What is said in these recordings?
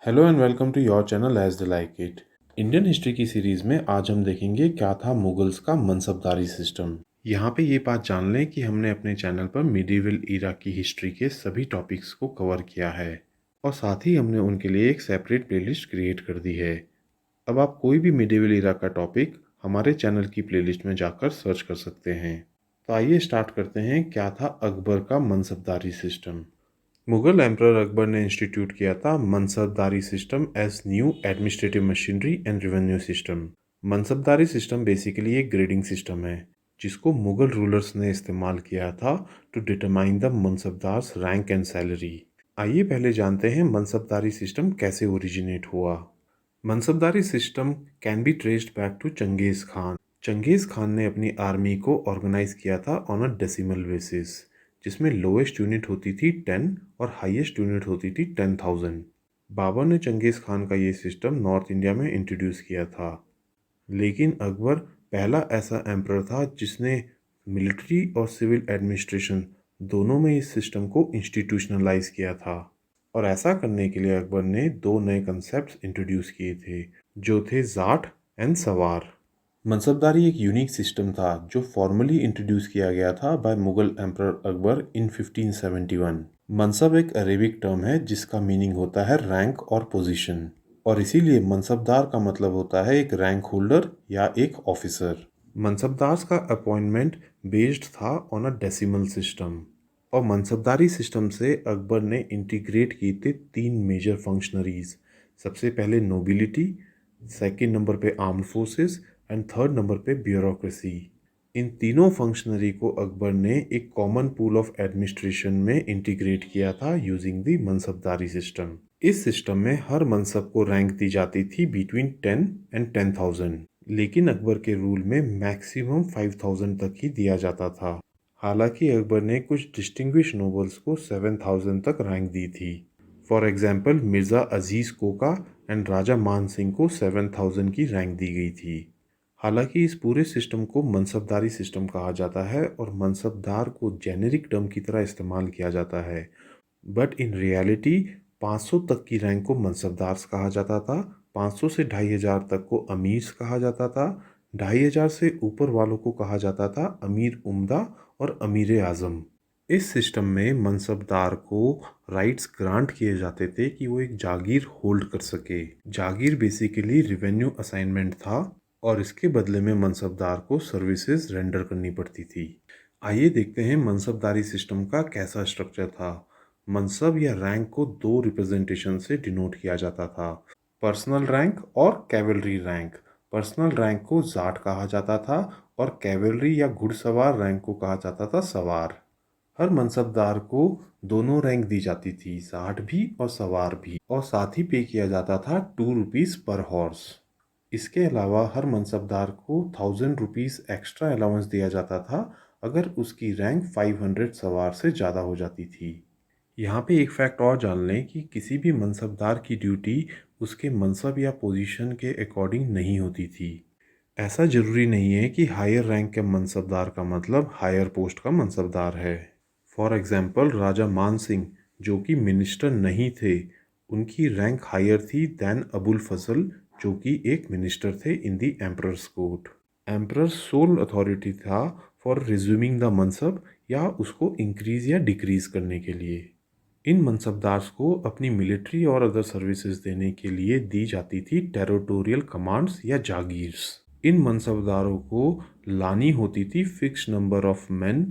Hello and welcome to your channel edge the like it. Indian history की series में आज हम देखेंगे क्या था मुगल्स का मनसबदारी सिस्टम। यहाँ पे ये बात जान लें कि हमने अपने चैनल पर मिडीवल ईरा की हिस्ट्री के सभी टॉपिक्स को कवर किया है और साथ ही हमने उनके लिए एक सेपरेट प्लेलिस्ट क्रिएट कर दी है। अब आप कोई भी मिडीवल ईरा का टॉपिक हमारे चैनल की प्लेलिस्ट में जाकर सर्च कर सकते हैं। तो आइए स्टार्ट करते हैं, क्या था अकबर का मनसबदारी सिस्टम। मुगल एम्परर अकबर ने इंस्टीट्यूट किया था Mansabdari system as new administrative machinery and revenue system. Mansabdari system basically एक ग्रेडिंग सिस्टम है जिसको मुगल रूलर्स ने इस्तेमाल किया था to determine the Mansabdars rank and salary. आइए पहले जानते हैं मनसबदारी सिस्टम कैसे ओरिजिनेट हुआ। Mansabdari system can be traced back to Genghis Khan. Genghis Khan ने अपनी आर्मी को ऑर्गेनाइज किया था ऑन अ डेसिमल बेसिस, जिसमें लोएस्ट यूनिट होती थी 10 और हाईएस्ट यूनिट होती थी 10,000। बाबर ने चंगेज़ खान का ये सिस्टम नॉर्थ इंडिया में इंट्रोड्यूस किया था, लेकिन अकबर पहला ऐसा एम्परर था जिसने मिलिट्री और सिविल एडमिनिस्ट्रेशन दोनों में इस सिस्टम को इंस्टीट्यूशनलाइज किया था। और ऐसा करने के लिए अकबर ने दो नए कंसेप्ट्स इंट्रोड्यूस किए थे जो थे जाट एंड सवार। मनसबदारी एक यूनिक सिस्टम था जो फॉर्मली इंट्रोड्यूस किया गया था बाय मुगल एम्परर अकबर इन 1571। मनसब एक अरेबिक टर्म है जिसका मीनिंग होता है रैंक और पोजीशन, और इसीलिए मनसबदार का मतलब होता है एक रैंक होल्डर या एक ऑफिसर। मनसबदार का अपॉइंटमेंट बेस्ड था ऑन अ डेसिमल सिस्टम, और मनसबदारी सिस्टम से अकबर ने इंटीग्रेट किए थे तीन मेजर फंक्शनरीज। सबसे पहले नोबिलिटी, सेकंड नंबर पे armed forces and third number पे ब्यूरोक्रेसी। इन तीनों फंक्शनरी को अकबर ने एक कॉमन पूल ऑफ एडमिनिस्ट्रेशन में इंटीग्रेट किया था यूजिंग द मनसबदारी सिस्टम। इस सिस्टम में हर मनसब को रैंक दी जाती थी बिटवीन 10 एंड 10,000, लेकिन अकबर के रूल में मैक्सिमम 5,000 तक ही दिया जाता था। हालांकि अकबर ने कुछ डिस्टिंग्विश नोबल्स को 7,000 तक रैंक दी थी। For example Mirza Aziz Koka and Raja Man Singh को 7,000 की रैंक दी गई थी। हालांकि इस पूरे सिस्टम को मनसबदारी सिस्टम कहा जाता है और मनसबदार को जेनेरिक टर्म की तरह इस्तेमाल किया जाता है, बट इन रियलिटी 500 तक की रैंक को मनसबदार्स कहा जाता था, 500 से 2,500 तक को अमीर्स कहा जाता था, 2,500 से ऊपर वालों को कहा जाता था अमीर उम्दा और अमीर आज़म। इस सिस्टम में मनसबदार को राइट्स ग्रांट किए जाते थे कि वो एक जागीर होल्ड कर सके। जागीर बेसिकली रिवेन्यू असाइनमेंट था और इसके बदले में मनसबदार को सर्विसेज रेंडर करनी पड़ती थी। आइए देखते हैं मनसबदारी सिस्टम का कैसा स्ट्रक्चर था। मनसब या रैंक को दो रिप्रेजेंटेशन से डिनोट किया जाता था, पर्सनल रैंक और कैवलरी रैंक। पर्सनल रैंक को जाट कहा जाता था और कैवलरी या घुड़सवार रैंक को कहा जाता था सवार। हर मनसबदार को दोनों रैंक दी जाती थी, जाट भी और सवार भी, और साथ ही पे किया जाता था 2 रुपीज़ पर हॉर्स। इसके अलावा हर मनसबदार को 1,000 रुपीज़ एक्स्ट्रा अलाउंस दिया जाता था अगर उसकी रैंक 500 सवार से ज़्यादा हो जाती थी। यहाँ पे एक फैक्ट और जान लें कि किसी भी मनसबदार की ड्यूटी उसके मनसब या पोजीशन के अकॉर्डिंग नहीं होती थी। ऐसा ज़रूरी नहीं है कि हायर रैंक के मनसबदार का मतलब हायर पोस्ट का मनसबदार है। फॉर एग्जाम्पल राजा मान सिंह जो कि मिनिस्टर नहीं थे, उनकी रैंक हायर थी दैन अबुल फजल जो कि एक मिनिस्टर थे in the emperor's court. Emperor sole authority था फॉर रिज्यूमिंग द मनसब या उसको इंक्रीज या डिक्रीज करने के लिए। इन मनसबदार्स को अपनी मिलिट्री और अदर सर्विसेज देने के लिए दी जाती थी टेरिटोरियल कमांड्स या जागीर्स। इन मनसबदारों को लानी होती थी fix number of men,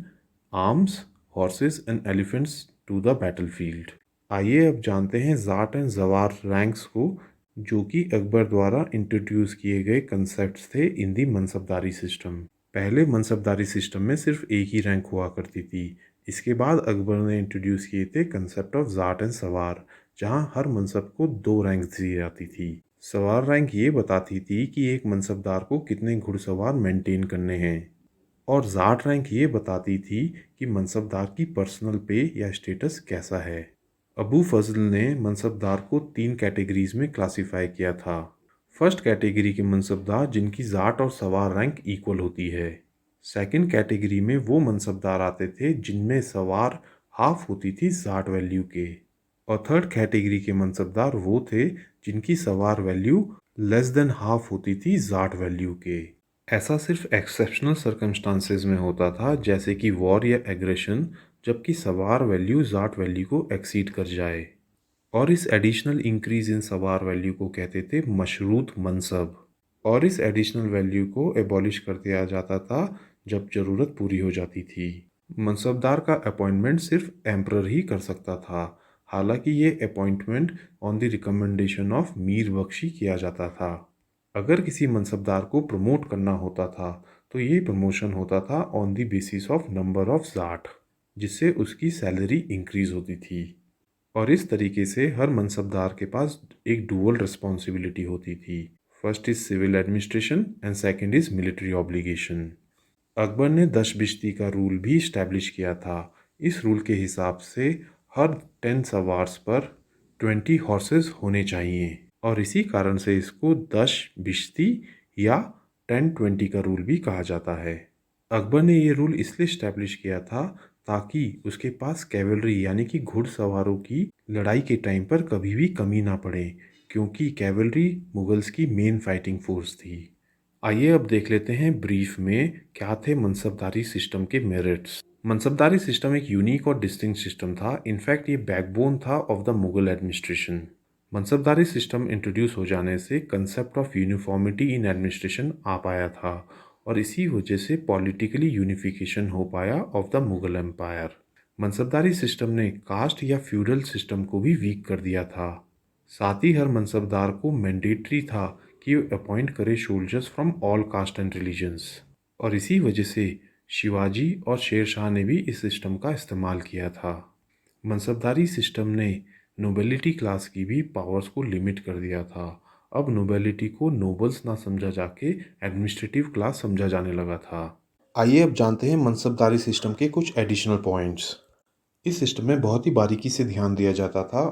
arms, horses and elephants to the battlefield. आइए अब जानते हैं जाट एंड जवार रैंक्स को, जो कि अकबर द्वारा इंट्रोड्यूस किए गए कंसेप्ट्स थे इन दी मनसबदारी सिस्टम। पहले मनसबदारी सिस्टम में सिर्फ एक ही रैंक हुआ करती थी। इसके बाद अकबर ने इंट्रोड्यूस किए थे कंसेप्ट ऑफ जाट एंड सवार, जहां हर मनसब को दो रैंक दी जाती थी। सवार रैंक ये बताती थी कि एक मनसबदार को कितने घुड़सवार मेंटेन करने हैं, और जाट रैंक ये बताती थी कि मनसबदार की पर्सनल पे या स्टेटस कैसा है। अबू फजल ने मनसबदार को 3 कैटेगरीज में क्लासिफाई किया था। फर्स्ट कैटेगरी के मनसबदार जिनकी जाट और सवार रैंक इक्वल होती है। सेकंड कैटेगरी में वो मनसबदार आते थे जिनमें सवार हाफ होती थी जाट वैल्यू के। और थर्ड कैटेगरी के मनसबदार वो थे जिनकी सवार वैल्यू लेस देन हाफ होती थी जाट वैल्यू के। ऐसा सिर्फ एक्सेप्शनल सर्कमस्टांसेस में होता था, जैसे कि वॉर या एग्रेशन, जबकि सवार वैल्यू जाट वैल्यू को एक्सीड कर जाए। और इस एडिशनल इंक्रीज इन सवार वैल्यू को कहते थे मशरूत मनसब। और इस एडिशनल वैल्यू को एबॉलिश कर दिया जाता था जब ज़रूरत पूरी हो जाती थी। मनसबदार का अपॉइंटमेंट सिर्फ एम्परर ही कर सकता था, हालांकि ये appointment on the recommendation of Mir Bakhshi किया जाता था। अगर किसी मनसबदार को प्रमोट करना होता था तो ये प्रमोशन होता था on the basis of number of Jat, जिससे उसकी सैलरी इंक्रीज होती थी। और इस तरीके से हर मनसबदार के पास एक डुअल रिस्पॉन्सिबिलिटी होती थी। First is civil administration and second is military obligation. Akbar ने 10 बिश्ती का रूल भी इस्टेब्लिश किया था। इस रूल के हिसाब से हर 10 सवार्स पर 20 हॉर्सेस होने चाहिए, और इसी कारण से इसको 10 बिश्ती या 10-20 का रूल भी कहा जाता है। अकबर ने ये रूल इसलिए इस्टेब्लिश किया था ताकि उसके पास कैवलरी यानी कि घुड़सवारों की लड़ाई के टाइम पर कभी भी कमी ना पड़े, क्योंकि कैवलरी मुगल्स की मेन फाइटिंग फोर्स थी। आइए अब देख लेते हैं ब्रीफ में क्या थे मनसबदारी सिस्टम के मेरिट्स। मनसबदारी सिस्टम एक यूनिक और डिस्टिंक्ट सिस्टम था। इनफैक्ट ये बैकबोन था of the Mughal administration. Mansabdari system introduce हो जाने से concept of uniformity in administration आ पाया था, और इसी वजह से पॉलिटिकली यूनिफिकेशन हो पाया of the Mughal empire. Mansabdari system ने कास्ट या फ्यूडल सिस्टम को भी वीक कर दिया था। साथ ही हर मनसबदार को मैंडेटरी था कि वो अपॉइंट करे soldiers from all cast and religions, और इसी वजह से शिवाजी और शेर शाह ने भी इस सिस्टम का इस्तेमाल किया था। मनसबदारी सिस्टम ने नोबेलिटी क्लास की भी पावर्स को लिमिट कर दिया था। अब नोबेलिटी को नोबल्स ना समझा जाके एडमिनिस्ट्रेटिव क्लास समझा जाने लगा था। आइए अब जानते हैं मनसबदारी सिस्टम के कुछ एडिशनल पॉइंट्स। इस सिस्टम में बहुत ही बारीकी से ध्यान दिया जाता था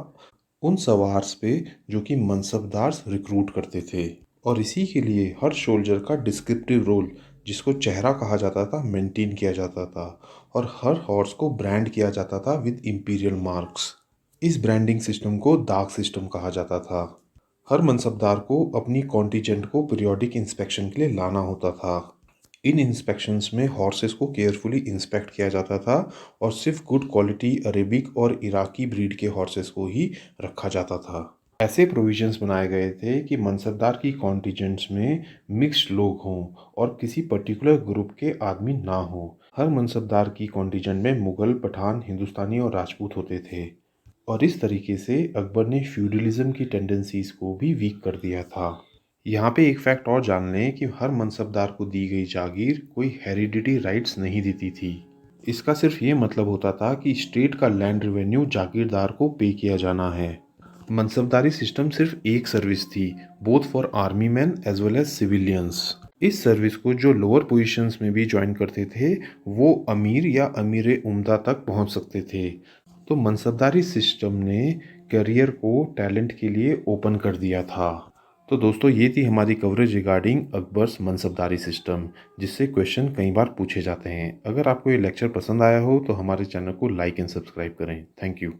उन सवार्स पे जो कि मनसबदार रिक्रूट करते थे, और इसी के लिए हर सोल्जर का डिस्क्रिप्टिव रोल, जिसको चेहरा कहा जाता था, मेंटेन किया जाता था, और हर हॉर्स को ब्रांड किया जाता था विद इंपीरियल मार्क्स। इस ब्रांडिंग सिस्टम को दाग सिस्टम कहा जाता था। हर मनसबदार को अपनी कॉन्टीजेंट को पीरियोडिक इंस्पेक्शन के लिए लाना होता था। इन इंस्पेक्शंस में हॉर्सेस को केयरफुली इंस्पेक्ट किया जाता था, और सिर्फ गुड क्वालिटी अरेबिक और इराकी ब्रीड के हॉर्सेस को ही रखा जाता था। ऐसे प्रोविजंस बनाए गए थे कि मनसबदार की कॉन्टीजेंट्स में मिक्स्ड लोग हों और किसी पर्टिकुलर ग्रुप के आदमी ना हो। हर मनसबदार की कॉन्टीजेंट में मुगल, पठान, हिंदुस्तानी और राजपूत होते थे, और इस तरीके से अकबर ने फ्यूडलिज्म की टेंडेंसीज को भी वीक कर दिया था। यहाँ पे एक फैक्ट और जान लें कि हर मनसबदार को दी गई जागीर कोई हेरिडिटी राइट्स नहीं देती थी। इसका सिर्फ ये मतलब होता था कि स्टेट का लैंड रेवेन्यू जागीरदार को पे किया जाना है। मनसबदारी सिस्टम सिर्फ एक सर्विस थी, both for army man as well as civilians. इस सर्विस को जो लोअर पोजीशंस में भी ज्वाइन करते थे वो अमीर या अमीर उम्दा तक पहुंच सकते थे। तो मनसबदारी सिस्टम ने करियर को टैलेंट के लिए ओपन कर दिया था। तो दोस्तों, ये थी हमारी कवरेज रिगार्डिंग अकबर्स मनसबदारी सिस्टम, जिससे क्वेश्चन कई बार पूछे जाते हैं। अगर आपको ये लेक्चर पसंद आया हो तो हमारे चैनल को लाइक एंड सब्सक्राइब करें। Thank you.